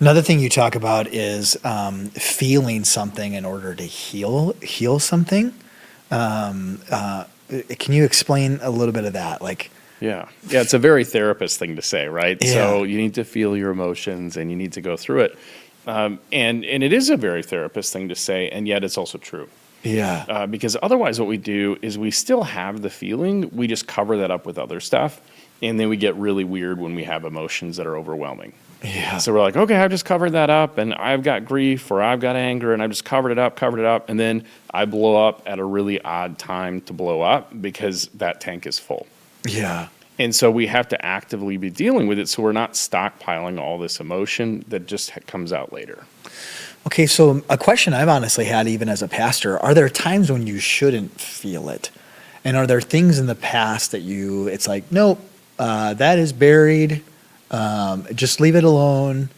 Another thing you talk about is feeling something in order to heal something. Can you explain a little bit of that? Like, Yeah. Yeah, it's a very therapist thing to say, right? yeah, So you need to feel your emotions and you need to go through it. And it is a very therapist thing to say, and yet it's also true. yeah, Because otherwise, what we do is we still have the feeling, we just cover that up with other stuff, and then we get really weird when we have emotions that are overwhelming. yeah, So we're like, okay, I've just covered that up, and I've got grief or I've got anger, and I've just covered it up, and then I blow up at a really odd time to blow up because that tank is full. yeah. And so we have to actively be dealing with it so we're not stockpiling all this emotion that just comes out later. Okay, so a question I've honestly had, even as a pastor, are there times when you shouldn't feel it? And are there things in the past that it's like, nope, that is buried. Just leave it alone.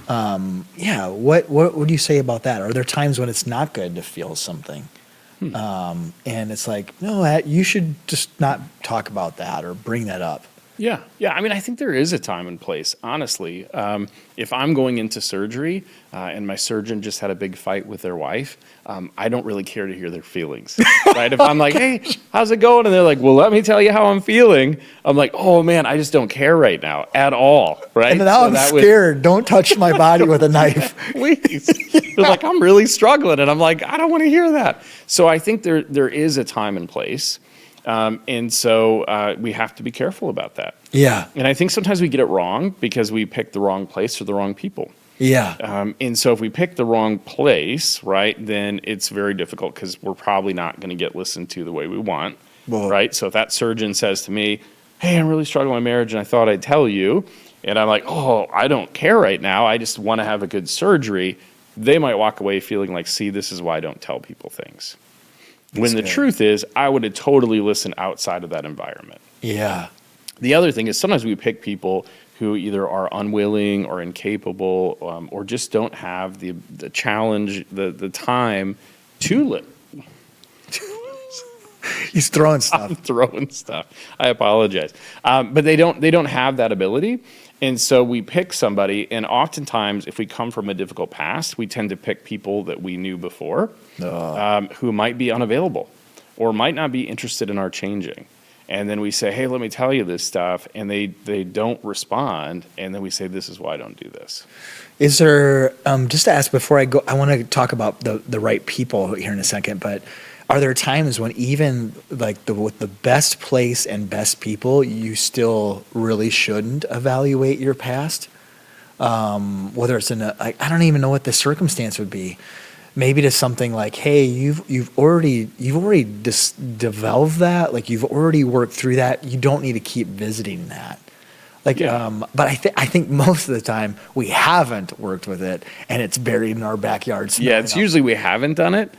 Yeah, what would you say about that? Are there times when it's not good to feel something? And it's like, no, you should just not talk about that or bring that up. Yeah. Yeah. I mean, I think there is a time and place, honestly. If I'm going into surgery and my surgeon just had a big fight with their wife, I don't really care to hear their feelings, right? If I'm like, hey, how's it going? And they're like, well, let me tell you how I'm feeling. I'm like, oh, man, I just don't care right now at all, right? And now I'm scared. Don't touch my body with a knife. Please. They're like, I'm really struggling. And I'm like, I don't want to hear that. So I think there is a time and place. And so we have to be careful about that. Yeah, And I think sometimes we get it wrong because we pick the wrong place or the wrong people. yeah, And so if we pick the wrong place, right, then it's very difficult because we're probably not going to get listened to the way we want, well, right? So if that surgeon says to me, hey, I'm really struggling with my marriage and I thought I'd tell you, and I'm like, oh, I don't care right now. I just want to have a good surgery. They might walk away feeling like, see, this is why I don't tell people things. When the good. truth is, I would have totally listened outside of that environment. Yeah, The other thing is sometimes we pick people who either are unwilling or incapable or just don't have the challenge, the time to live. he's throwing I'm stuff. throwing stuff. I apologize, but they don't have that ability, and so we pick somebody. And oftentimes, if we come from a difficult past, we tend to pick people that we knew before, who might be unavailable, or might not be interested in our changing. And then we say, hey, let me tell you this stuff, and they don't respond, and then we say, this is why I don't do this. Is there, just to ask before I go, I want to talk about the right people here in a second, but are there times when even like with the best place and best people, you still really shouldn't evaluate your past? Whether it's I don't even know what the circumstance would be. Maybe to something like, hey, you've already developed that, like you've already worked through that. You don't need to keep visiting that. Like, Yeah. but I think most of the time we haven't worked with it, and it's buried in our backyard. Yeah, it's smelling usually we haven't done it.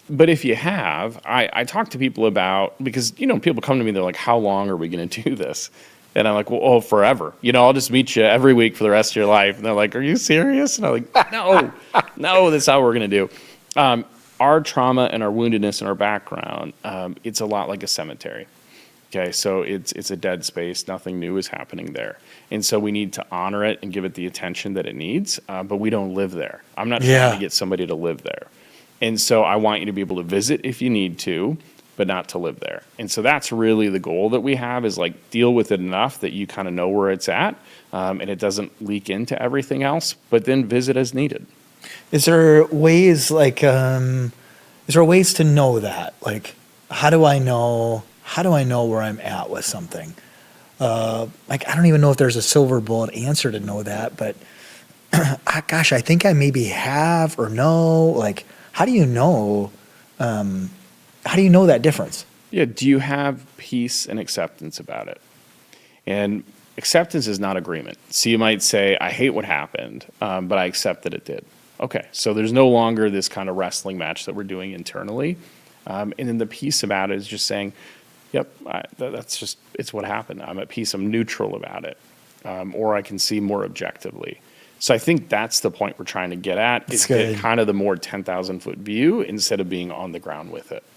But if you have, I talk to people about, because, people come to me, they're like, how long are we going to do this? And I'm like, well, oh, forever. I'll just meet you every week for the rest of your life. And they're like, are you serious? And I'm like, no, that's how we're going to do. Our trauma and our woundedness and our background, it's a lot like a cemetery. Okay, so it's a dead space. Nothing new is happening there. And so we need to honor it and give it the attention that it needs, but we don't live there. I'm not trying to get somebody to live there. And so I want you to be able to visit if you need to, but not to live there. And so that's really the goal that we have, is like deal with it enough that you kind of know where it's at, and it doesn't leak into everything else, but then visit as needed. Is there ways to know that? Like, how do I know where I'm at with something? Like, I don't even know if there's a silver bullet answer to know that, but gosh, I think I maybe have or know. Like, how do you know? How do you know that difference? Yeah, do you have peace and acceptance about it? And acceptance is not agreement. So you might say, I hate what happened, but I accept that it did. Okay, so there's no longer this kind of wrestling match that we're doing internally. And then the peace about it is just saying, yep, it's what happened. I'm at peace, I'm neutral about it. Or I can see more objectively. So I think that's the point we're trying to get at. That's It's good. kind of the more 10,000 foot view instead of being on the ground with it.